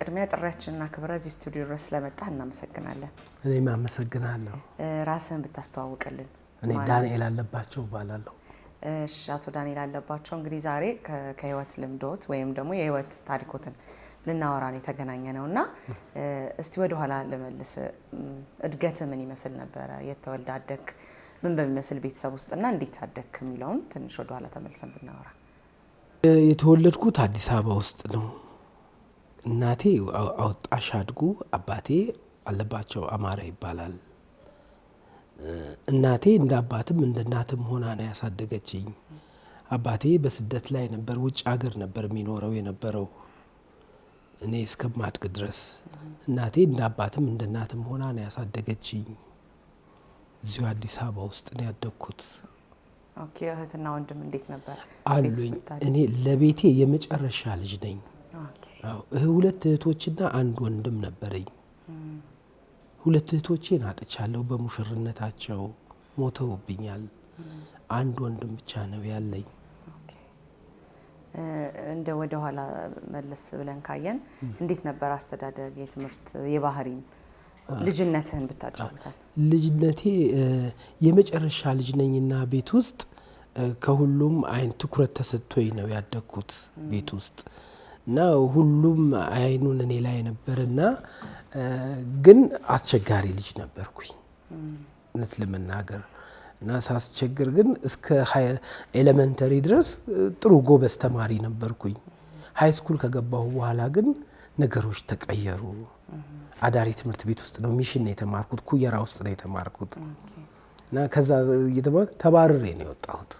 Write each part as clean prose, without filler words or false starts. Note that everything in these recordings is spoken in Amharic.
በቅድሚያ ጥሪያችንና ክብረ እዚህ ስቱዲዮ ድረስ ስለመጣህ እናመሰግናለን። እኔም አመሰግናለሁ። ራስህን ብታስተዋውቅልን። እኔ ዳንኤል አለባቸው እባላለሁ። እሺ አቶ ዳንኤል አለባቸው እንግዲህ ዛሬ ከህይወት ልምዶት ወይም ደግሞ የህይወት ታሪኮትን ልናወራ ነው የተገናኘነውና እስቲ ወደ ኋላ ልመልስ። እድገት ምን ይመስል ነበር? የተወልደ አደክ ምን በሚመስል ቤተሰብ ውስጥና እንዴት አደክ የሚለውን ትንሽ ወደ ኋላ ተመልሰን ብናወራ። የተወለድኩት አዲስ አበባ ውስጥ ነው። እናቴ አወጣሽ አድጉ፣ አባቴ አለባቸው አማረ ይባላል። እናቴ እንደ አባትም እንደ እናትም ሆና ነው ያሳደገችኝ። አባቴ በስደት ላይ ነበር፣ ውጭ ሀገር ነበር የሚኖረው የነበረው እኔ እስከማድግ ድረስ። እናቴ እንደ አባትም እንደ እናትም ሆና ነው ያሳደገችኝ። እዚሁ አዲስ አበባ ውስጥ ነው ያደግኩት። ኦኬ። እህትና ወንድም እንዴት ነበር? አሉኝ። እኔ ለቤቴ የመጨረሻ ልጅ ነኝ። ኦኬ። አዎ፣ ሁለት እህቶችና አንድ ወንድም ነበረኝ። ሁለት እህቶቼን አጥቻለሁ፣ በሙሽርነታቸው ሞተውብኛል። አንድ ወንድም ብቻ ነው ያለኝ። ኦኬ። እንደ ወደ ኋላ መለስ ብለን ካየን እንዴት ነበር አስተዳደግ፣ የትምህርት፣ የባህሪም ልጅነትህን ብታጫውታል? ልጅነቴ የመጨረሻ ልጅ ነኝና ቤት ውስጥ ከሁሉም አይን ትኩረት ተሰጥቶኝ ነው ያደግኩት ቤት ውስጥ እና ሁሉም አይኑን እኔ ላይ ነበርና ግን አስቸጋሪ ልጅ ነበርኩኝ እውነት ለመናገር። እና ሳስቸግር ግን እስከ ኤሌመንተሪ ድረስ ጥሩ ጎበዝ ተማሪ ነበርኩኝ። ሃይ ስኩል ከገባሁ በኋላ ግን ነገሮች ተቀየሩ። አዳሪ ትምህርት ቤት ውስጥ ነው ሚሽን ነው የተማርኩት፣ ኩየራ ውስጥ ነው የተማርኩት። እና ከዛ ተባርሬ ነው የወጣሁት።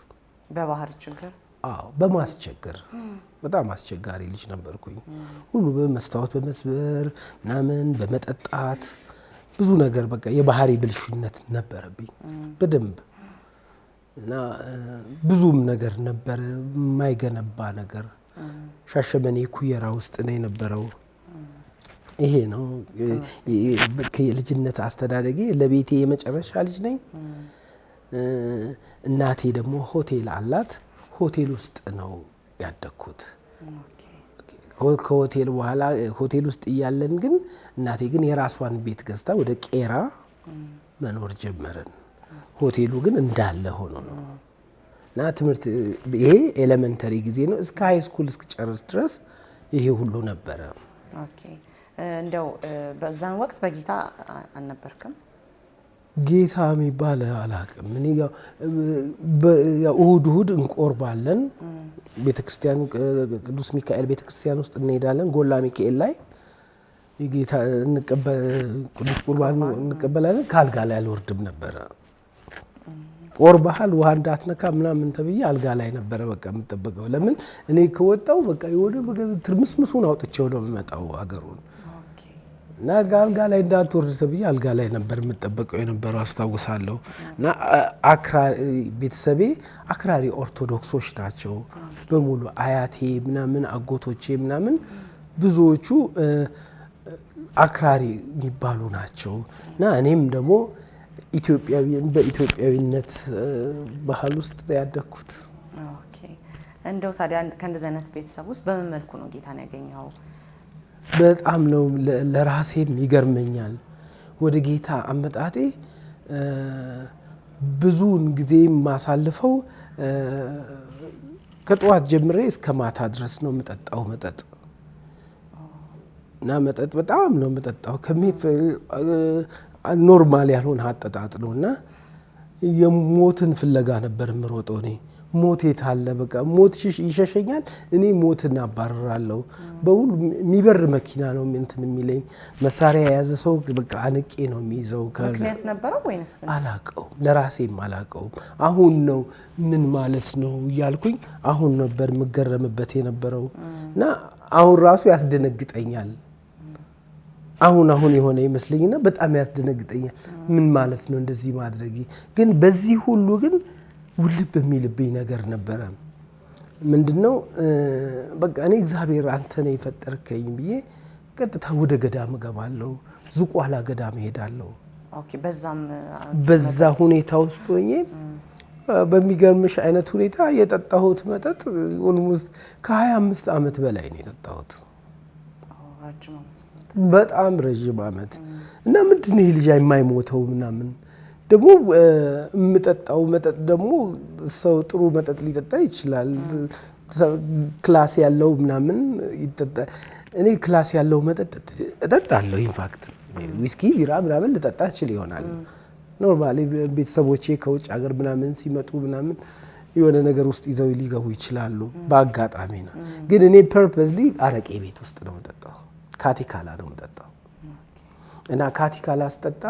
በባህር ችግር? አዎ፣ በማስቸገር በጣም አስቸጋሪ ልጅ ነበርኩኝ። ሁሉ በመስታወት በመስበር ምናምን በመጠጣት ብዙ ነገር በቃ የባህሪ ብልሽነት ነበረብኝ በደንብ። እና ብዙም ነገር ነበረ የማይገነባ ነገር። ሻሸመኔ ኩየራ ውስጥ ነው የነበረው። ይሄ ነው የልጅነት አስተዳደጌ። ለቤቴ የመጨረሻ ልጅ ነኝ። እናቴ ደግሞ ሆቴል አላት። ሆቴል ውስጥ ነው ያደግኩት። ከሆቴል በኋላ ሆቴል ውስጥ እያለን ግን እናቴ ግን የራሷን ቤት ገዝታ ወደ ቄራ መኖር ጀመርን። ሆቴሉ ግን እንዳለ ሆኖ ነው። እና ትምህርት ይሄ ኤሌመንተሪ ጊዜ ነው። እስከ ሃይ ስኩል እስክጨርስ ድረስ ይሄ ሁሉ ነበረ። ኦኬ። እንደው በዛን ወቅት በጌታ አልነበርክም? ጌታ የሚባል አላውቅም። እኔ ያው እሁድ እንቆርባለን። ቤተክርስቲያን ቅዱስ ሚካኤል ቤተክርስቲያን ውስጥ እንሄዳለን። ጎላ ሚካኤል ላይ የጌታ ቅዱስ ቁርባን እንቀበላለን። ካልጋ ላይ አልወርድም ነበረ። ቆርባሃል ውሃ እንዳትነካ ምናምን ተብዬ አልጋ ላይ ነበረ በቃ የምጠበቀው። ለምን እኔ ከወጣው በቃ የሆነ ትርምስምሱን አውጥቼው ነው የምመጣው አገሩን። እና አልጋ ላይ እንዳትወርድ ተብዬ አልጋ ላይ ነበር የምጠበቀው የነበረው አስታውሳለሁ። እና ቤተሰቤ አክራሪ ኦርቶዶክሶች ናቸው በሙሉ። አያቴ ምናምን አጎቶቼ ምናምን ብዙዎቹ አክራሪ የሚባሉ ናቸው። እና እኔም ደግሞ በኢትዮጵያዊነት ባህል ውስጥ ያደግኩት። ኦኬ። እንደው ታዲያ ከእንደዚህ አይነት ቤተሰብ ውስጥ በምን መልኩ ነው ጌታን ያገኘው? በጣም ነው ለራሴም ይገርመኛል። ወደ ጌታ አመጣጤ ብዙውን ጊዜ ማሳልፈው ከጠዋት ጀምሬ እስከ ማታ ድረስ ነው የምጠጣው መጠጥ። እና መጠጥ በጣም ነው የምጠጣው። ኖርማል ያልሆነ አጠጣጥ ነው። እና የሞትን ፍለጋ ነበር የምሮጠው እኔ። ሞት የት አለ? በቃ ሞት ይሸሸኛል፣ እኔ ሞትን አባርራለሁ። በሁሉ የሚበር መኪና ነው እንትን የሚለኝ። መሳሪያ የያዘ ሰው በቃ አንቄ ነው የሚይዘው። ምክንያት ነበረው ወይንስ? አላውቀውም፣ ለራሴም አላውቀውም። አሁን ነው ምን ማለት ነው እያልኩኝ አሁን ነበር የምገረምበት የነበረው። እና አሁን ራሱ ያስደነግጠኛል። አሁን የሆነ ይመስለኝና በጣም ያስደነግጠኛል። ምን ማለት ነው እንደዚህ ማድረጊ? ግን በዚህ ሁሉ ግን ውልብ የሚልብኝ ነገር ነበረ። ምንድነው በቃ እኔ እግዚአብሔር አንተ ነህ የፈጠርከኝ ብዬ ቀጥታ ወደ ገዳም እገባለሁ። ዝቋላ ገዳም እሄዳለሁ። ኦኬ። በዛ ሁኔታ ውስጥ ሆኜ በሚገርምሽ አይነት ሁኔታ የጠጣሁት መጠጥ ኦልሞስት ከ25 ዓመት በላይ ነው የጠጣሁት። በጣም ረጅም ዓመት እና ምንድነው ይሄ ልጅ የማይሞተው ምናምን ደግሞ የምጠጣው መጠጥ ደግሞ ሰው ጥሩ መጠጥ ሊጠጣ ይችላል ክላስ ያለው ምናምን ይጠጣ እኔ ክላስ ያለው መጠጥ እጠጣለሁ ኢንፋክት ዊስኪ ቢራ ምናምን ልጠጣ እችል ይሆናል ኖርማሊ ቤተሰቦቼ ከውጭ ሀገር ምናምን ሲመጡ ምናምን የሆነ ነገር ውስጥ ይዘው ሊገቡ ይችላሉ በአጋጣሚ ነው ግን እኔ ፐርፐዝሊ አረቄ ቤት ውስጥ ነው የምጠጣው ካቲካላ ነው የምጠጣው እና ካቲካላ ስጠጣ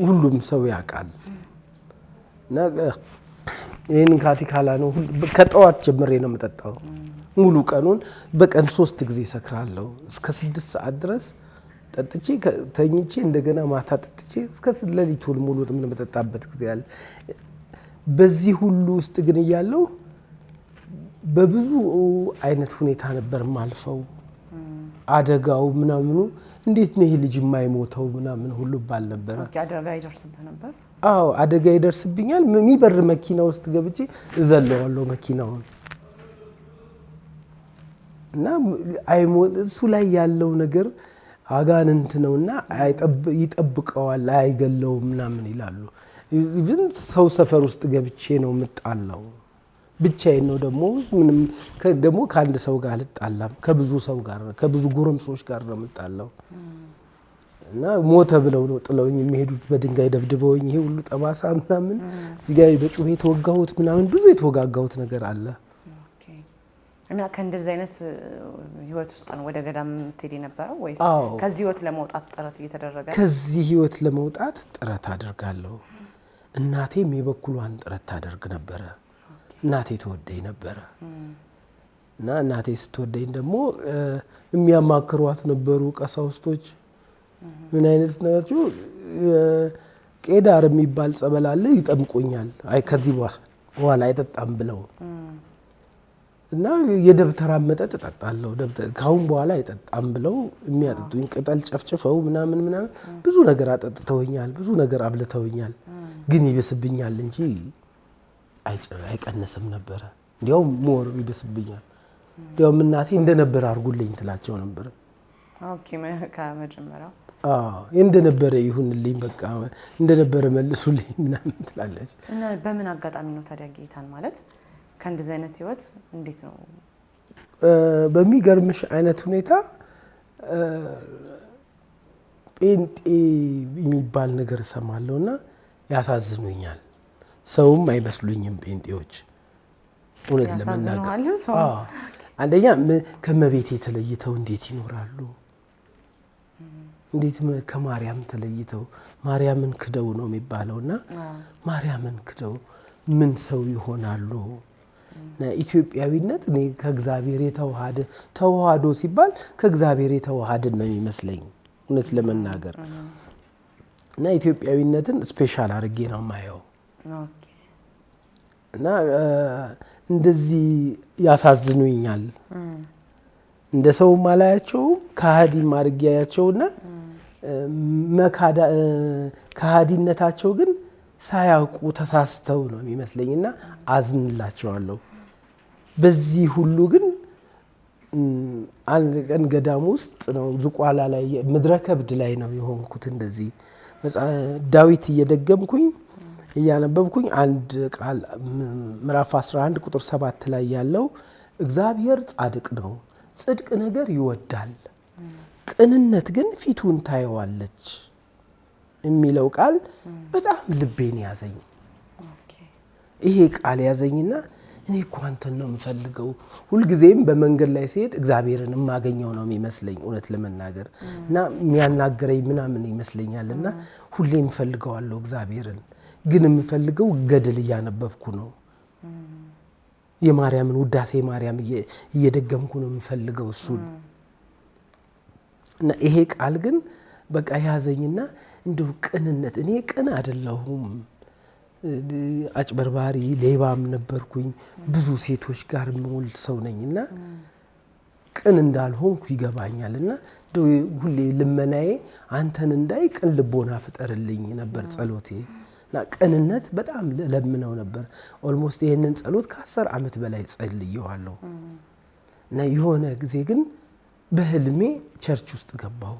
ሁሉም ሰው ያውቃል እና ይሄን ካቲካላ ነው ከጠዋት ጀምሬ ነው የምጠጣው ሙሉ ቀኑን በቀን 3 ጊዜ ሰክራለሁ እስከ 6 ሰዓት ድረስ ጠጥቼ ተኝቼ እንደገና ማታ ጠጥቼ እስከ ሌሊቱን ሙሉ የምጠጣበት ጊዜ አለ በዚህ ሁሉ ውስጥ ግን ያለው በብዙ አይነት ሁኔታ ነበር ማልፈው አደጋው ምናምኑ እንዴት ነው ይሄ ልጅ የማይሞተው ምናምን ሁሉ ባል ነበር አደጋ ይደርስብህ ነበር አዎ አደጋ ይደርስብኛል የሚበር መኪና ውስጥ ገብቼ እዘለዋለሁ መኪናውን እና አይሞት እሱ ላይ ያለው ነገር አጋንንት ነውና ይጠብቀዋል አይገለው ምናምን ይላሉ ኢቭን ሰው ሰፈር ውስጥ ገብቼ ነው የምጣላው ብቻዬን ነው ደግሞ ከአንድ ሰው ጋር አልጣላም ከብዙ ሰው ጋር ከብዙ ጎረምሶች ጋር ነው የምጣላው እና ሞተ ብለው ነው ጥለውኝ የሚሄዱት በድንጋይ ደብድበውኝ ይሄ ሁሉ ጠባሳ ምናምን እዚህ ጋር በጩቤ ተወጋሁት ምናምን ብዙ የተወጋጋሁት ነገር አለ እና ከእንደዚህ አይነት ህይወት ውስጥ ነው ወደ ገዳም ትሄድ የነበረው ወይስ ከዚህ ህይወት ለመውጣት ጥረት እየተደረገ ከዚህ ህይወት ለመውጣት ጥረት አድርጋለሁ እናቴም የበኩሏን ጥረት ታደርግ ነበር እናቴ ተወደኝ ነበር እና እናቴ ስትወደኝ ደግሞ የሚያማክሯት ነበሩ ቀሳውስቶች ምን አይነት ናቸው ቄዳር የሚባል ጸበል አለ ይጠምቁኛል አይ ከዚህ በኋላ አይጠጣም ብለው እና የደብተራ መጠጥ እጠጣለሁ ካሁን በኋላ አይጠጣም ብለው የሚያጠጡኝ ቅጠል ጨፍጭፈው ምናምን ብዙ ነገር አጠጥተውኛል ብዙ ነገር አብልተውኛል ግን ይበስብኛል እንጂ አይቀነስም ነበር እንዲያው ሞር ይበስብኛል እንዲያው እናቴ እንደነበር አርጉልኝ ትላቸው ነበር ኦኬ ከመጀመሪያው እንደነበረ ይሁንልኝ በቃ እንደነበረ መልሱልኝ ምናምን ትላለች እና በምን አጋጣሚ ነው ታዲያ ጌታን ማለት ከእንደዚህ አይነት ህይወት እንዴት ነው በሚገርምሽ አይነት ሁኔታ ጴንጤ የሚባል ነገር ሰማለውና ያሳዝኑኛል ሰውም አይመስሉኝም ጴንጤዎች እውነት ለመናገር አንደኛ ከመቤቴ ተለይተው እንዴት ይኖራሉ እንዴት ከማርያም ተለይተው ማርያምን ክደው ነው የሚባለውና ማርያምን ክደው ምን ሰው ይሆናሉ ኢትዮጵያዊነት እኔ ከእግዚአብሔር ተዋህዶ ሲባል ከእግዚአብሔር የተዋሃደ ነው የሚመስለኝ እውነት ለመናገር እና ኢትዮጵያዊነትን ስፔሻል አድርጌ ነው ማየው ኦኬ እና እንደዚህ ያሳዝኑኛል እንደ ሰው ማላያቸው ከሃዲ ማርጊያቸውና ከሃዲነታቸው ግን ሳያውቁ ተሳስተው ነው የሚመስለኝና አዝንላቸዋለሁ በዚህ ሁሉ ግን አንድ ቀን ገዳም ውስጥ ነው ዝቋላ ላይ ምድረከብድ ላይ ነው የሆንኩት እንደዚህ ዳዊት እየደገምኩኝ እያነበብኩኝ አንድ ቃል ምዕራፍ 11 ቁጥር 7 ላይ ያለው እግዚአብሔር ጻድቅ ነው ጽድቅ ነገር ይወዳል ቅንነት ግን ፊቱን ታየዋለች የሚለው ቃል በጣም ልቤን ያዘኝ ይሄ ቃል ያዘኝና እኔ እኮ አንተን ነው የምፈልገው ሁሉ ጊዜም በመንገድ ላይ ሲሄድ እግዚአብሔርን ማገኘው ነው የሚመስለኝ እውነት ለመናገር እና የሚያናገረኝ ምናምን ይመስለኛልና ሁሌም ፈልገዋለሁ እግዚአብሔርን ግን የምፈልገው ገድል እያነበብኩ ነው የማርያምን ውዳሴ ማርያም እየደገምኩ ነው የምፈልገው እሱን እና ይሄ ቃል ግን በቃ ያዘኝና እንደው ቅንነት እኔ ቅን አይደለሁም አጭበርባሪ ሌባም ነበርኩኝ ብዙ ሴቶች ጋር ሞል ሰው ነኝና ቅን እንዳልሆንኩ ይገባኛልና እንደው ሁሌ ልመናዬ አንተን እንዳይ ቅን ልቦና ፍጠርልኝ ነበር ጸሎቴ እና ቅንነት በጣም ለምነው ነበር ኦልሞስት ይሄንን ጸሎት ከ10 አመት በላይ ጸልየዋለሁ እና የሆነ ጊዜ ግን በህልሜ ቸርች ውስጥ ገባሁ።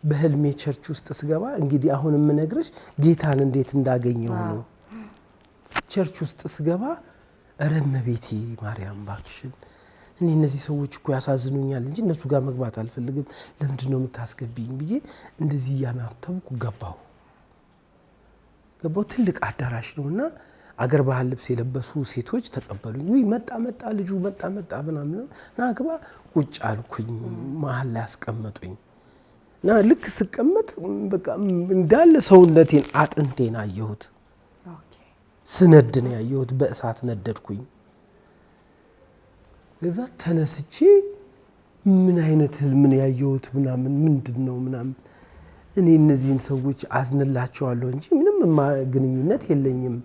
በህልሜ ቸርች ውስጥ ስገባ እንግዲህ አሁን የምነግርሽ ጌታን እንዴት እንዳገኘው ነው። ቸርች ውስጥ ስገባ ኧረ እመቤቴ ማርያም ባክሽን እኔ እነዚህ ሰዎች እኮ ያሳዝኑኛል እንጂ እነሱ ጋር መግባት አልፈልግም፣ ለምንድን ነው የምታስገቢኝ ብዬ እንደዚህ እያማተብኩ ገባሁ። ትልቅ አዳራሽ ነውና አገር ባህል ልብስ የለበሱ ሴቶች ተቀበሉኝ። ውይ መጣ ልጁ መጣ ምናምን ና ግባ። ቁጭ አልኩኝ። መሀል ላይ አስቀመጡኝ እና ልክ ስቀመጥ በቃ እንዳለ ሰውነቴን አጥንቴን አየሁት። ስነድ ነው ያየሁት። በእሳት ነደድኩኝ። ከዛ ተነስቼ ምን አይነት ህልም ነው ያየሁት ምናምን ምንድን ነው ምናምን እኔ እነዚህን ሰዎች አዝንላቸዋለሁ እንጂ ምንም ግንኙነት የለኝም፣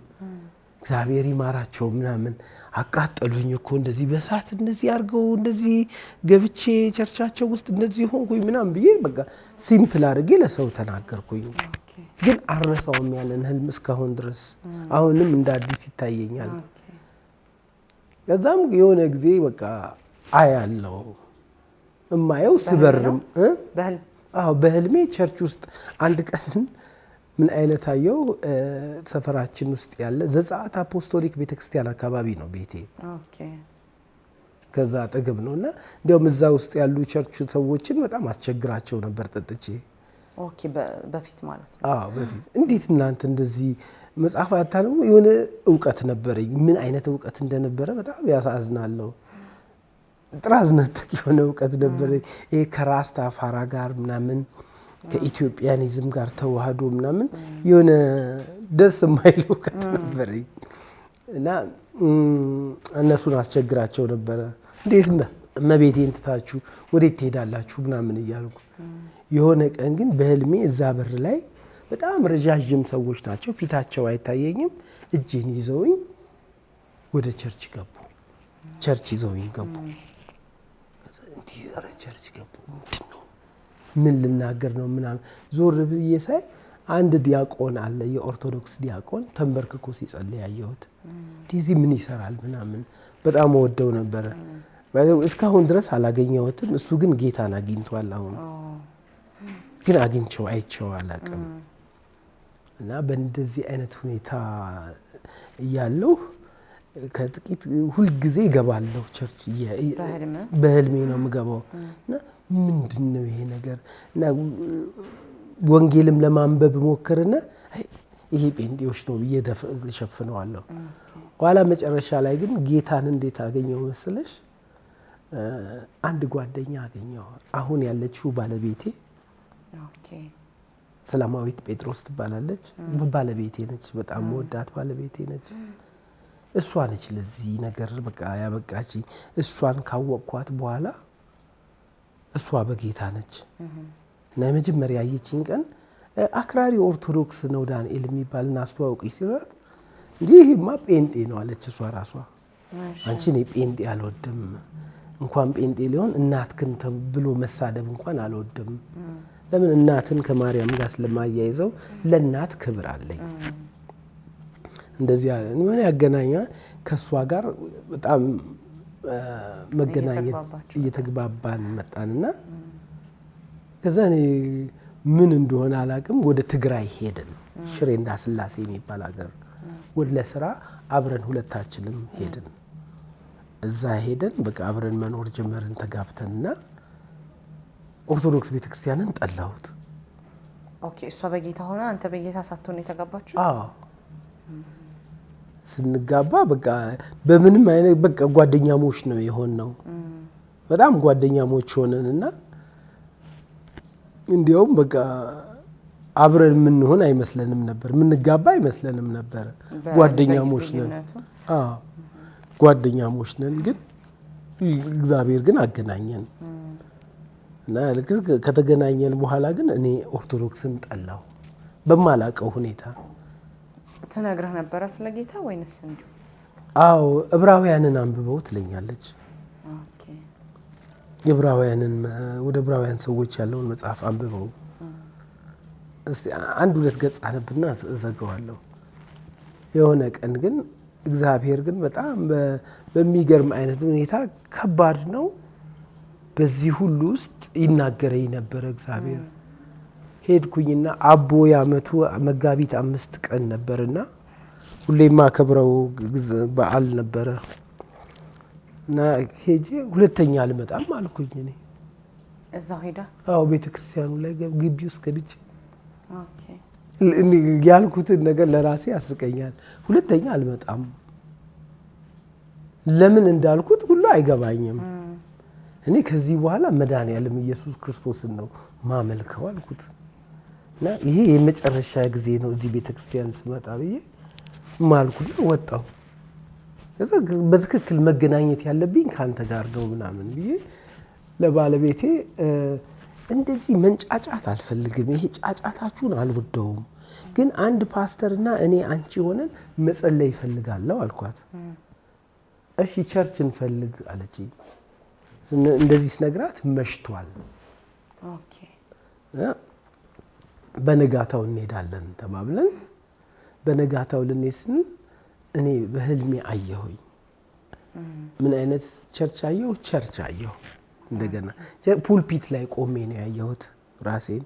እግዚአብሔር ይማራቸው ምናምን። አቃጠሉኝ እኮ እንደዚህ በእሳት እንደዚህ አድርገው እንደዚህ ገብቼ ቸርቻቸው ውስጥ እንደዚህ ሆንኩኝ ምናምን ብዬ በቃ ሲምፕል አድርጌ ለሰው ተናገርኩኝ። ግን አልረሳውም ያንን ህልም እስካሁን ድረስ አሁንም እንደ አዲስ ይታየኛል። ከዛም የሆነ ጊዜ በቃ አያለው እማየው ስበርም በህልሜ ቸርች ውስጥ አንድ ቀን ምን አይነት አየው፣ ሰፈራችን ውስጥ ያለ ዘጸአት አፖስቶሊክ ቤተክርስቲያን አካባቢ ነው ቤቴ። ከዛ አጠገብ ነውና እንዲያውም እዛ ውስጥ ያሉ ቸርች ሰዎችን በጣም አስቸግራቸው ነበር ጠጥቼ። በፊት ማለት ነው። በፊት እንዴት እናንተ እንደዚህ መጽሐፍ አታነቡ? የሆነ እውቀት ነበረኝ። ምን አይነት እውቀት እንደነበረ በጣም ያሳዝናለሁ። ጥራዝ ነጠቅ የሆነ እውቀት ነበረኝ። ይሄ ከራስታ ፋራ ጋር ምናምን ከኢትዮጵያኒዝም ጋር ተዋህዶ ምናምን የሆነ ደስ የማይል እውቀት ነበረኝ እና እነሱን አስቸግራቸው ነበረ። እንዴት እመቤቴን ትታችሁ ወዴት ትሄዳላችሁ ምናምን እያልኩ። የሆነ ቀን ግን በህልሜ እዛ በር ላይ በጣም ረዣዥም ሰዎች ናቸው፣ ፊታቸው አይታየኝም። እጄን ይዘውኝ ወደ ቸርች ገቡ። ቸርች ይዘውኝ ገቡ። እንዲህ ኧረ ቸርች ገቡ። ምንድን ነው ምን ልናገር ነው ምናምን ዞር ብዬ ሳይ አንድ ዲያቆን አለ፣ የኦርቶዶክስ ዲያቆን ተንበርክኮ ሲጸልይ ያየሁት። እዚህ ምን ይሰራል ምናምን በጣም ወደው ነበረ። እስካሁን ድረስ አላገኘሁትም። እሱ ግን ጌታን አግኝቷል። አሁን ግን አግኝቼው አይቼው አላውቅም። እና በእንደዚህ አይነት ሁኔታ እያለሁ ከጥቂት ሁልጊዜ እገባለሁ ቸርች። በህልሜ ነው የምገባው እና ምንድን ነው ይሄ ነገር እና ወንጌልም ለማንበብ ሞክርና ይሄ ጴንጤዎች ነው ብዬ እሸፍነዋለሁ። ኋላ መጨረሻ ላይ ግን ጌታን እንዴት አገኘው መሰለሽ? አንድ ጓደኛ አገኘው። አሁን ያለችው ባለቤቴ ሰላማዊት ጴጥሮስ ትባላለች። ባለቤቴ ነች። በጣም ወዳት ባለቤቴ ነች። እሷ ነች ለዚህ ነገር በቃ ያበቃችኝ። እሷን ካወቅኳት በኋላ እሷ በጌታ ነች እና የመጀመሪያ ያየችኝ ቀን አክራሪ ኦርቶዶክስ ነው ዳንኤል የሚባልና አስተዋውቅሽ ሲሏት እንዲህማ ጴንጤ ነው አለች እሷ ራሷ። አንቺ እኔ ጴንጤ አልወድም፣ እንኳን ጴንጤ ሊሆን እናትክን ብሎ መሳደብ እንኳን አልወድም። ለምን እናትን ከማርያም ጋር ስለማያይዘው ለእናት ክብር አለኝ። እንደዚህ ያለ ምን ያገናኛ ከሷ ጋር በጣም መገናኘት እየተግባባን መጣንና ከዛ እኔ ምን እንደሆነ አላውቅም ወደ ትግራይ ሄድን። ሽሬ እንዳስላሴ የሚባል ሀገር ወደ ለስራ አብረን ሁለታችንም ሄድን። እዛ ሄደን በቃ አብረን መኖር ጀመርን ተጋብተንና ኦርቶዶክስ ቤተክርስቲያንን ጠላሁት። እሷ በጌታ ሆና አንተ በጌታ ሳትሆን የተጋባችሁ? ስንጋባ በቃ በምንም አይነት በቃ ጓደኛሞች ነው የሆነው። በጣም ጓደኛሞች ሆነንና እንዲያውም በቃ አብረን የምንሆን አይመስለንም ነበር፣ የምንጋባ አይመስለንም ነበር። ጓደኛሞች ነን። ጓደኛሞች ነን፣ ግን እግዚአብሔር ግን አገናኘን እና ከተገናኘን በኋላ ግን እኔ ኦርቶዶክስን ጠላሁ በማላውቀው ሁኔታ። ትነግረህ ነበረ ስለ ጌታ ወይንስ እንዲሁ? አዎ ዕብራውያንን አንብበው ትለኛለች። የዕብራውያንን ወደ ዕብራውያን ሰዎች ያለውን መጽሐፍ አንብበው እስቲ አንድ ሁለት ገጽ አነብና እዘጋዋለሁ። የሆነ ቀን ግን እግዚአብሔር ግን በጣም በሚገርም አይነት ሁኔታ ከባድ ነው። በዚህ ሁሉ ውስጥ ይናገረኝ ነበር እግዚአብሔር። ሄድኩኝና አቦ ያመቱ መጋቢት 5 ቀን ነበርና ሁሌማ ከብረው በዓል ነበረ እና ሄጄ ሁለተኛ አልመጣም አልኩኝ። እኔ እዛው ሄዳ ቤተክርስቲያኑ ላይ ግቢ ውስጥ ገብቼ ያልኩትን ነገር ለራሴ ያስቀኛል። ሁለተኛ አልመጣም። ለምን እንዳልኩት ሁሉ አይገባኝም። እኔ ከዚህ በኋላ መድኃኒዓለም ኢየሱስ ክርስቶስን ነው ማመልከው አልኩት እና ይሄ የመጨረሻ ጊዜ ነው እዚህ ቤተክርስቲያን ስመጣ ብዬ ማልኩና ወጣሁ። ከዛ በትክክል መገናኘት ያለብኝ ካንተ ጋር ነው ምናምን ብዬ ለባለቤቴ እንደዚህ መንጫጫት አልፈልግም፣ ይሄ ጫጫታችሁን አልወደውም፣ ግን አንድ ፓስተርና እኔ አንቺ ሆነን መጸለይ ይፈልጋለሁ አልኳት። እሺ ቸርች እንፈልግ አለች። እንደዚህ ስነግራት መሽቷል። ኦኬ በነጋታው እንሄዳለን ተባብለን በነጋታው ልንሄድ ስንል እኔ በህልሜ አየሁኝ። ምን አይነት ቸርች አየሁ? ቸርች አየሁ። እንደገና ፑልፒት ላይ ቆሜ ነው ያየሁት ራሴን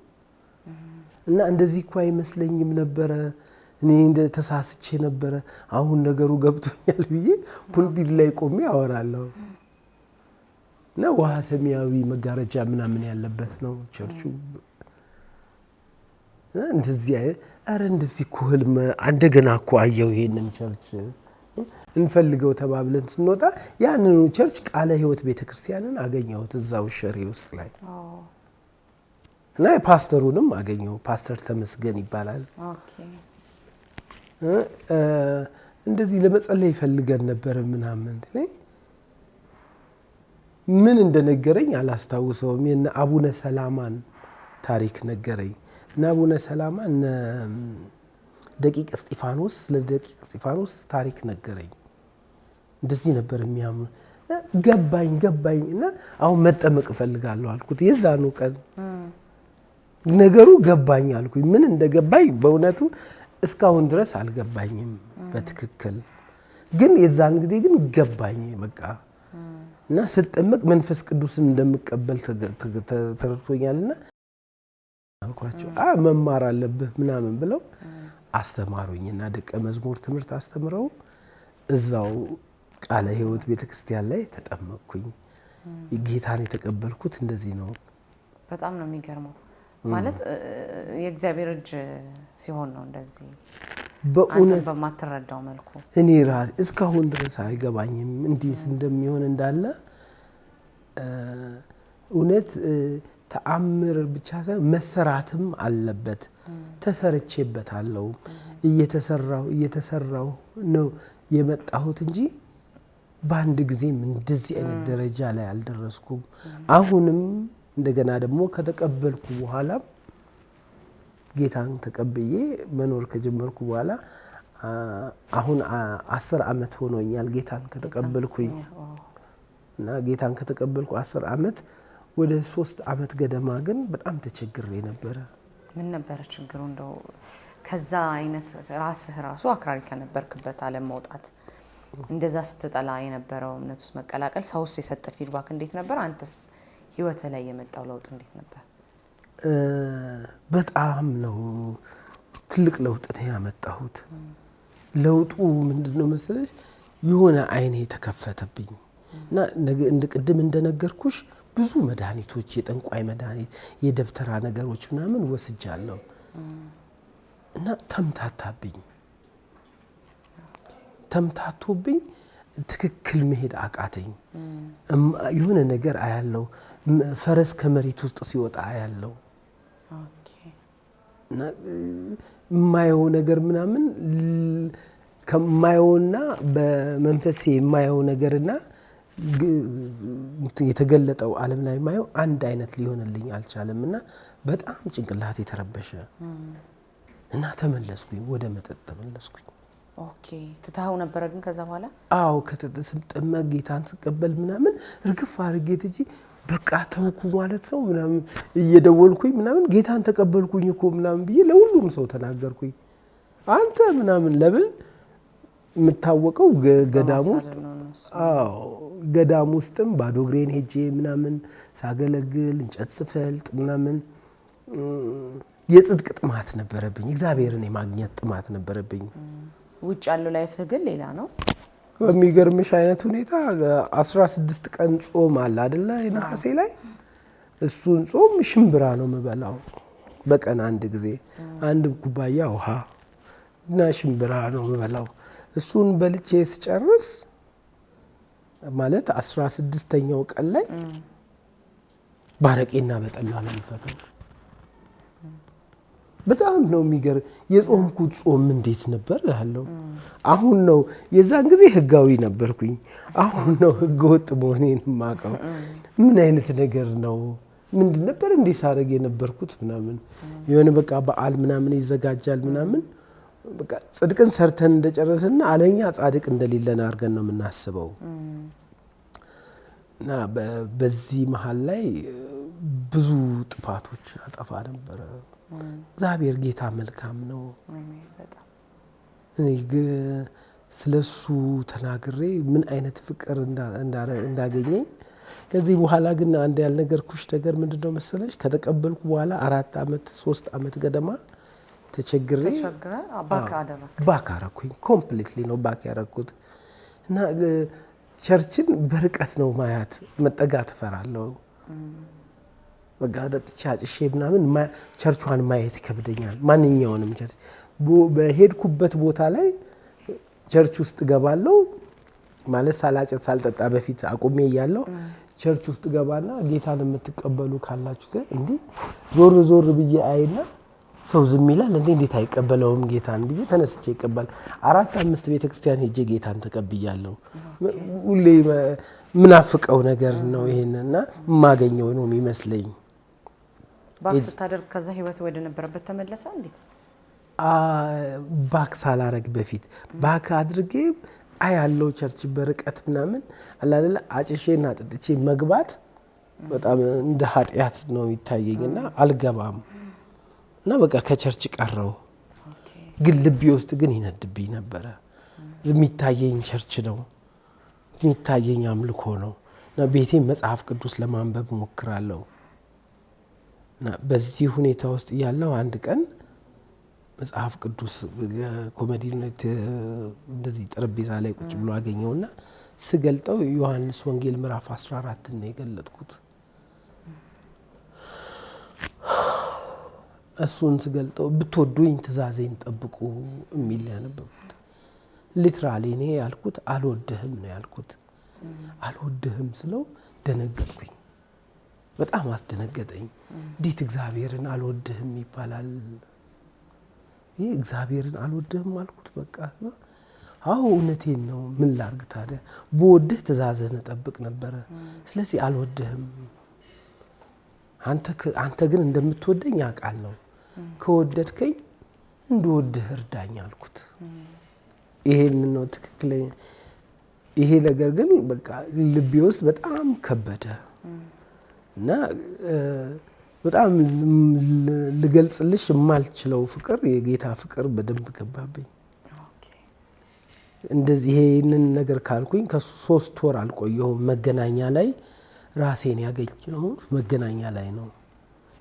እና እንደዚህ እኮ አይመስለኝም ነበረ። እኔ እንደ ተሳስቼ ነበረ። አሁን ነገሩ ገብቶኛል ብዬ ፑልፒት ላይ ቆሜ አወራለሁ። እና ውሃ ሰማያዊ መጋረጃ ምናምን ያለበት ነው ቸርቹ። እንደዚህ እንደዚህ እኮ ህልም እንደገና እኮ አየሁ ይሄንን ቸርች እንፈልገው ተባብለን ስንወጣ ያንኑ ቸርች ቃለ ሕይወት ቤተክርስቲያንን አገኘሁት እዛው ሸሬ ውስጥ ላይ እና ፓስተሩንም አገኘሁ። ፓስተር ተመስገን ይባላል። እንደዚህ ለመጸለይ ፈልገን ነበር ምናምን ምን እንደነገረኝ አላስታውሰውም። የነ አቡነ ሰላማን ታሪክ ነገረኝ። እና አቡነ ሰላማ ደቂቀ እስጢፋኖስ ለደቂቀ እስጢፋኖስ ታሪክ ነገረኝ። እንደዚህ ነበር የሚያምኑ። ገባኝ እና አሁን መጠመቅ እፈልጋለሁ አልኩት። የዛኑ ቀን ነገሩ ገባኝ አልኩኝ። ምን እንደገባኝ በእውነቱ እስካሁን ድረስ አልገባኝም በትክክል፣ ግን የዛን ጊዜ ግን ገባኝ በቃ። እና ስጠመቅ መንፈስ ቅዱስን እንደምቀበል ተረድቶኛልና አልኳቸው። መማር አለብህ ምናምን ብለው አስተማሩኝና ደቀ መዝሙር ትምህርት አስተምረው እዛው ቃለ ሕይወት ቤተክርስቲያን ላይ ተጠመቅኩኝ። ጌታን የተቀበልኩት እንደዚህ ነው። በጣም ነው የሚገርመው። ማለት የእግዚአብሔር እጅ ሲሆን ነው እንደዚህ በእውነት በማትረዳው መልኩ። እኔ ራሴ እስካሁን ድረስ አይገባኝም እንዴት እንደሚሆን እንዳለ። እውነት ተአምር ብቻ ሳይሆን መሰራትም አለበት። ተሰርቼበታለሁ። እየተሰራው ነው የመጣሁት እንጂ በአንድ ጊዜም እንደዚህ አይነት ደረጃ ላይ አልደረስኩም። አሁንም እንደገና ደግሞ ከተቀበልኩ በኋላ ጌታን ተቀብዬ መኖር ከጀመርኩ በኋላ አሁን 10 ዓመት ሆኖኛል ጌታን ከተቀበልኩኝ። እና ጌታን ከተቀበልኩ 10 ዓመት ወደ 3 ዓመት ገደማ ግን በጣም ተቸግሬ ነበረ። ምን ነበረ ችግሩ? እንደው ከዛ አይነት ራሱ አክራሪ ከነበርክበት ዓለም መውጣት፣ እንደዛ ስትጠላ የነበረው እምነት ውስጥ መቀላቀል፣ ሰውስ የሰጠ ፊድባክ እንዴት ነበር? አንተስ ህይወት ላይ የመጣው ለውጥ እንዴት ነበር? በጣም ነው ትልቅ ለውጥ ነው ያመጣሁት። ለውጡ ምንድነው መሰለሽ? የሆነ አይኔ ተከፈተብኝ እና እንደ ቅድም እንደነገርኩሽ ብዙ መድኃኒቶች፣ የጠንቋይ መድኃኒት፣ የደብተራ ነገሮች ምናምን ወስጃለሁ እና ተምታቶብኝ ትክክል መሄድ አቃተኝ። የሆነ ነገር አያለው፣ ፈረስ ከመሬት ውስጥ ሲወጣ አያለው። እና የማየው ነገር ምናምን ከማየውና በመንፈሴ የማየው ነገርና የተገለጠው ዓለም ላይ የማየው አንድ አይነት ሊሆንልኝ አልቻለም። እና በጣም ጭንቅላት የተረበሸ እና ተመለስኩኝ፣ ወደ መጠጥ ተመለስኩኝ። ኦኬ ትታው ነበር ግን ከዛ በኋላ? አዎ ከተጠመቅ ጌታን ስቀበል ምናምን እርግፍ አድርጌ ትጂ በቃ ተውኩ ማለት ነው ምናምን እየደወልኩኝ ምናምን ጌታን ተቀበልኩኝ እኮ ምናምን ብዬ ለሁሉም ሰው ተናገርኩኝ። አንተ ምናምን ለምን የምታወቀው ገዳም ውስጥ ገዳም ውስጥም ባዶ እግሬን ሄጄ ምናምን ሳገለግል እንጨት ስፈልጥ ምናምን የጽድቅ ጥማት ነበረብኝ። እግዚአብሔርን የማግኘት ጥማት ነበረብኝ። ውጭ ያለው ላይፍ ግን ሌላ ነው። በሚገርምሽ አይነት ሁኔታ 16 ቀን ጾም አለ አይደለ? ነሐሴ ላይ እሱን ጾም ሽምብራ ነው የምበላው በቀን አንድ ጊዜ አንድ ኩባያ ውሃ እና ሽምብራ ነው የምበላው። እሱን በልቼ ስጨርስ ማለት 16ኛው ቀን ላይ ባረቄና በጠላ ነው የምፈታው። በጣም ነው የሚገርም። የጾምኩት ጾም እንዴት ነበር ያለው? አሁን ነው የዛን ጊዜ ህጋዊ ነበርኩኝ። አሁን ነው ህገወጥ መሆኔን የማውቀው። ምን አይነት ነገር ነው? ምንድን ነበር እንዴ ሳረግ የነበርኩት ምናምን የሆነ በቃ በዓል ምናምን ይዘጋጃል ምናምን በቃ ጽድቅን ሰርተን እንደጨረስና አለኛ ጻድቅ እንደሌለን አድርገን ነው የምናስበው። እና በዚህ መሃል ላይ ብዙ ጥፋቶች አጠፋ ነበረ። እግዚአብሔር ጌታ መልካም ነው። እኔ ስለሱ ተናግሬ ምን አይነት ፍቅር እንዳገኘኝ ከዚህ በኋላ ግን አንድ ያልነገርኩሽ ነገር ምንድነው መሰለሽ? ከተቀበልኩ በኋላ 4 ዓመት 3 ዓመት ገደማ ተቸግሬ ባክ አረኩኝ። ኮምፕሊትሊ ነው ባክ ያረኩት እና ቸርችን በርቀት ነው ማያት መጠጋት እፈራለሁ። በቃ ተጫጭሼ ምናምን ቸርቿን ማየት ይከብደኛል። ማንኛውንም ቸርች በሄድኩበት ቦታ ላይ ቸርች ውስጥ ገባለሁ ማለት ሳላጨት ሳልጠጣ በፊት አቁሜ እያለሁ ቸርች ውስጥ ገባና ጌታን የምትቀበሉ ካላችሁ እንዴ ዞር ዞር ብዬ አይና ሰው ዝም ይላል እንዴት አይቀበለውም ጌታን ብዬ ተነስቼ ይቀበል 4-5 ቤተክርስቲያን ሄጄ ጌታን ተቀብያለሁ። ሁሌ ምናፍቀው ነገር ነው ይሄንና ማገኘው ነው የሚመስለኝ። ባክ ስታደርግ ከዛ ህይወት ወደ ነበረበት ተመለሰ እንዴ? ባክ ሳላረግ በፊት ባክ አድርጌ ያለው ቸርች በርቀት ምናምን አላለ አጭሼና ጥጥቼ መግባት በጣም እንደ ኃጢያት ነው የሚታየኝና አልገባም እና በቃ ከቸርች ቀረው። ግን ልቤ ውስጥ ግን ይነድብኝ ነበረ። የሚታየኝ ቸርች ነው፣ የሚታየኝ አምልኮ ነው እና ቤቴ መጽሐፍ ቅዱስ ለማንበብ ሞክራለሁ። እና በዚህ ሁኔታ ውስጥ ያለው አንድ ቀን መጽሐፍ ቅዱስ ኮሜዲነት እንደዚህ ጠረጴዛ ላይ ቁጭ ብሎ አገኘውና ስገልጠው ዮሐንስ ወንጌል ምዕራፍ 14 ነው የገለጥኩት። እሱን ስገልጠው ብትወዱኝ ትእዛዜን ጠብቁ የሚል ያነበብኩት። ሊትራሊ እኔ ያልኩት አልወድህም ነው ያልኩት። አልወድህም ስለው ደነገጥኩኝ። በጣም አስደነገጠኝ። እንዴት እግዚአብሔርን አልወድህም ይባላል? ይሄ እግዚአብሔርን አልወድህም አልኩት። በቃ አዎ እውነቴን ነው። ምን ላርግ ታዲያ? በወድህ ትእዛዝህን ጠብቅ ነበረ። ስለዚህ አልወድህም። አንተ ግን እንደምትወደኝ አውቃለሁ። ከወደድከኝ እንድወድህ እርዳኝ አልኩት። ይሄን ነው ትክክለኛ። ይሄ ነገር ግን በቃ ልቤ ውስጥ በጣም ከበደ እና በጣም ልገልጽልሽ የማልችለው ፍቅር የጌታ ፍቅር በደንብ ገባብኝ። እንደዚህ ይሄንን ነገር ካልኩኝ ከ3 ወር አልቆየሁም። መገናኛ ላይ ራሴን ያገኘሁት መገናኛ ላይ ነው።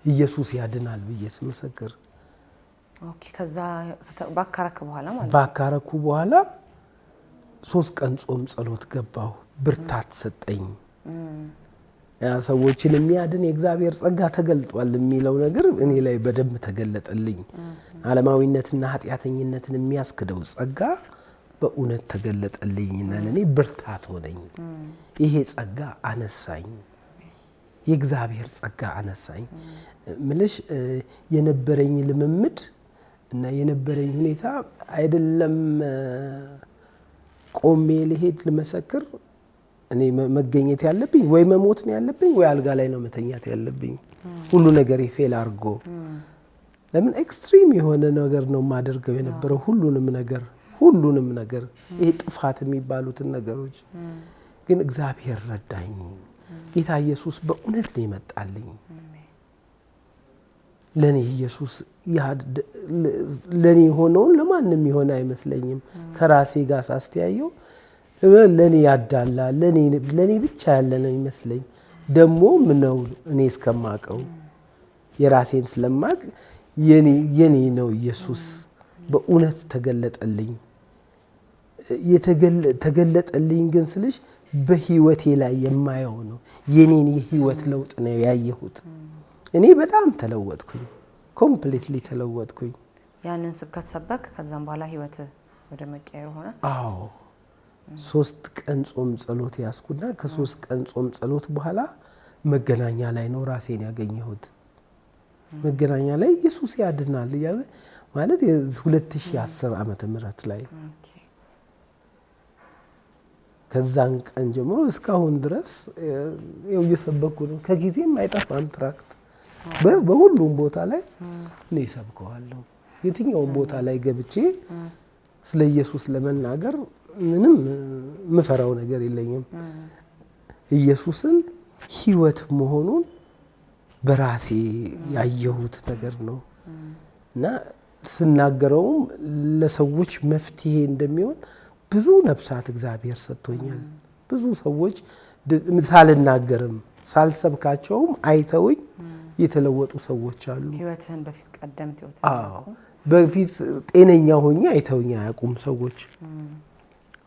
ኢየሱስ ያድናል ብዬ ስመሰክር ከዛ ባካረኩ በኋላ ማለት ባካረኩ በኋላ 3 ቀን ጾም ጸሎት ገባሁ። ብርታት ሰጠኝ። ያ ሰዎችን የሚያድን የእግዚአብሔር ጸጋ ተገልጧል የሚለው ነገር እኔ ላይ በደንብ ተገለጠልኝ። ዓለማዊነትና ኃጢያተኝነትን የሚያስክደው ጸጋ በእውነት ተገለጠልኝና ለኔ ብርታት ሆነኝ። ይሄ ጸጋ አነሳኝ። የእግዚአብሔር ጸጋ አነሳኝ። ምልሽ የነበረኝ ልምምድ እና የነበረኝ ሁኔታ አይደለም ቆሜ ልሄድ ልመሰክር እኔ መገኘት ያለብኝ ወይ መሞት ነው ያለብኝ ወይ አልጋ ላይ ነው መተኛት ያለብኝ። ሁሉ ነገር ፌል አርጎ ለምን ኤክስትሪም የሆነ ነገር ነው ማደርገው የነበረው ሁሉንም ነገር ይሄ ጥፋት የሚባሉትን ነገሮች ግን እግዚአብሔር ረዳኝ። ጌታ ኢየሱስ በእውነት ነው ይመጣልኝ። ለኔ ኢየሱስ ለኔ ሆነውን ለማንም ይሆን አይመስለኝም። ከራሴ ጋር ሳስተያየው ለኔ ያዳላ ለኔ ብቻ ያለ ነው ይመስለኝ። ደግሞ ምነው እኔ እስከማቀው የራሴን ስለማቅ የኔ ነው ኢየሱስ በእውነት ተገለጠልኝ። ተገለጠልኝ ግን ስልሽ በህይወቴ ላይ የማየው ነው። የኔን የህይወት ለውጥ ነው ያየሁት። እኔ በጣም ተለወጥኩኝ፣ ኮምፕሊትሊ ተለወጥኩኝ። ያንን ስብከት ሰበክ፣ ከዛም በኋላ ህይወት ወደ መቀየር ሆነ? አዎ 3 ቀን ጾም ጸሎት ያስኩና ከ3 ቀን ጾም ጸሎት በኋላ መገናኛ ላይ ነው ራሴን ያገኘሁት። መገናኛ ላይ ኢየሱስ ያድናል እያለ ማለት 2010 ዓመተ ምህረት ላይ ከዛን ቀን ጀምሮ እስካሁን ድረስ እየሰበኩ ነው። ከጊዜም አይጠፋም ትራክት በሁሉም ቦታ ላይ እኔ ሰብከዋለሁ። የትኛውም ቦታ ላይ ገብቼ ስለ ኢየሱስ ለመናገር ምንም ምፈራው ነገር የለኝም። ኢየሱስን ህይወት መሆኑን በራሴ ያየሁት ነገር ነው እና ስናገረውም ለሰዎች መፍትሄ እንደሚሆን ብዙ ነፍሳት እግዚአብሔር ሰጥቶኛል። ብዙ ሰዎች ሳልናገርም ሳልሰብካቸውም አይተውኝ የተለወጡ ሰዎች አሉ። ህይወትህን በፊት ቀደምት ህይወት በፊት ጤነኛ ሆኜ አይተውኝ አያውቁም ሰዎች።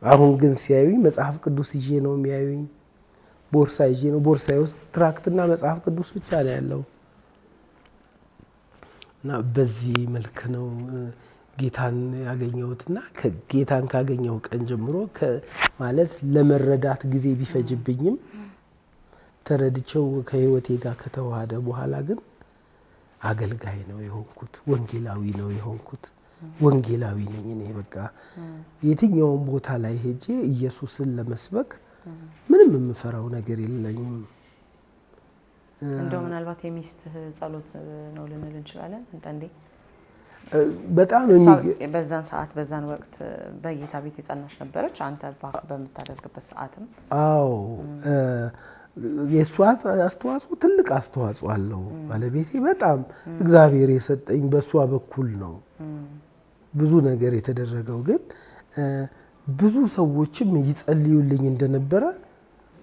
አሁን ግን ሲያዩኝ መጽሐፍ ቅዱስ ይዤ ነው የሚያዩኝ። ቦርሳ ይዤ ነው፣ ቦርሳዬ ውስጥ ትራክትና መጽሐፍ ቅዱስ ብቻ ነው ያለው እና በዚህ መልክ ነው ጌታን ያገኘሁትና ጌታን ካገኘሁ ቀን ጀምሮ ማለት ለመረዳት ጊዜ ቢፈጅብኝም ተረድቼው ከህይወቴ ጋር ከተዋሃደ በኋላ ግን አገልጋይ ነው የሆንኩት፣ ወንጌላዊ ነው የሆንኩት። ወንጌላዊ ነኝ እኔ በቃ የትኛውም ቦታ ላይ ሄጄ ኢየሱስን ለመስበክ ምንም የምፈራው ነገር የለኝም። እንደው ምናልባት የሚስትህ ጸሎት ነው ልንል እንችላለን አንዳንዴ በጣም በዛን ሰዓት በዛን ወቅት በጌታ ቤት የጸናሽ ነበረች አንተ በምታደርግበት ሰዓትም? አዎ የሷ አስተዋጽኦ ትልቅ አስተዋጽኦ አለው። ባለቤቴ በጣም እግዚአብሔር የሰጠኝ በሷ በኩል ነው ብዙ ነገር የተደረገው። ግን ብዙ ሰዎችም ይጸልዩልኝ እንደነበረ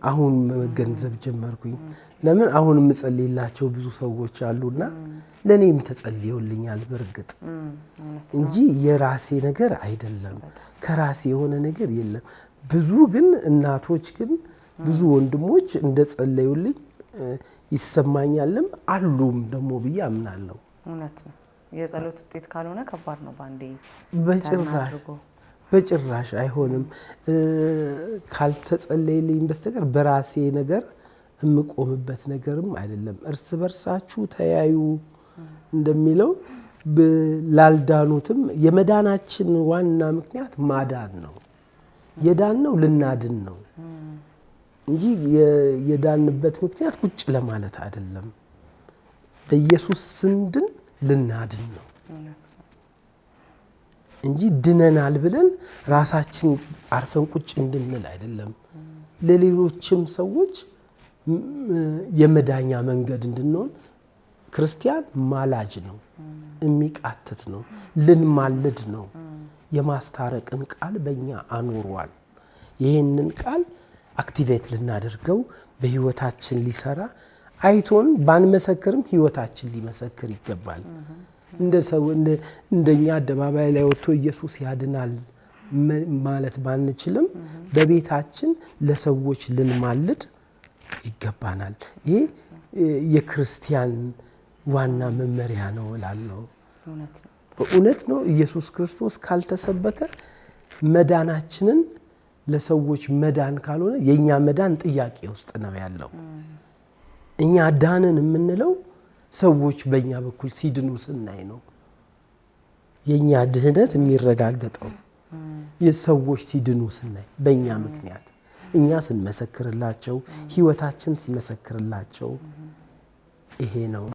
አሁን መገንዘብ ጀመርኩኝ። ለምን አሁን የምጸልይላቸው ብዙ ሰዎች አሉና ለኔም ተጸልዩልኛል በርግጥ እንጂ የራሴ ነገር አይደለም። ከራሴ የሆነ ነገር የለም። ብዙ ግን እናቶች ግን ብዙ ወንድሞች እንደጸለዩልኝ ይሰማኛልም አሉም ደግሞ ብዬ አምናለሁ። እውነት ነው። የጸሎት ውጤት ካልሆነ ከባድ ነው። ባንዴ በጭራሽ አይሆንም። ካልተጸለየልኝ በስተቀር በራሴ ነገር የምቆምበት ነገርም አይደለም። እርስ በርሳችሁ ተያዩ እንደሚለው ላልዳኑትም የመዳናችን ዋና ምክንያት ማዳን ነው። የዳነው ልናድን ነው እንጂ የዳንበት ምክንያት ቁጭ ለማለት አይደለም። በኢየሱስ ስንድን ልናድን ነው እንጂ ድነናል ብለን ራሳችን አርፈን ቁጭ እንድንል አይደለም። ለሌሎችም ሰዎች የመዳኛ መንገድ እንድንሆን ክርስቲያን ማላጅ ነው፣ የሚቃትት ነው፣ ልንማልድ ነው። የማስታረቅን ቃል በእኛ አኖሯል። ይህንን ቃል አክቲቬት ልናደርገው በህይወታችን ሊሰራ አይቶን ባንመሰክርም ህይወታችን ሊመሰክር ይገባል። እንደኛ አደባባይ ላይ ወጥቶ ኢየሱስ ያድናል ማለት ባንችልም በቤታችን ለሰዎች ልንማልድ ይገባናል። ይሄ የክርስቲያን ዋና መመሪያ ነው እላለሁ። በእውነት ነው። ኢየሱስ ክርስቶስ ካልተሰበከ መዳናችንን ለሰዎች መዳን ካልሆነ የኛ መዳን ጥያቄ ውስጥ ነው ያለው። እኛ ዳንን የምንለው ሰዎች በእኛ በኩል ሲድኑ ስናይ ነው። የኛ ድህነት የሚረጋገጠው የሰዎች ሲድኑ ስናይ በእኛ ምክንያት እኛ ስንመሰክርላቸው ህይወታችን ሲመሰክርላቸው ይሄ ነው።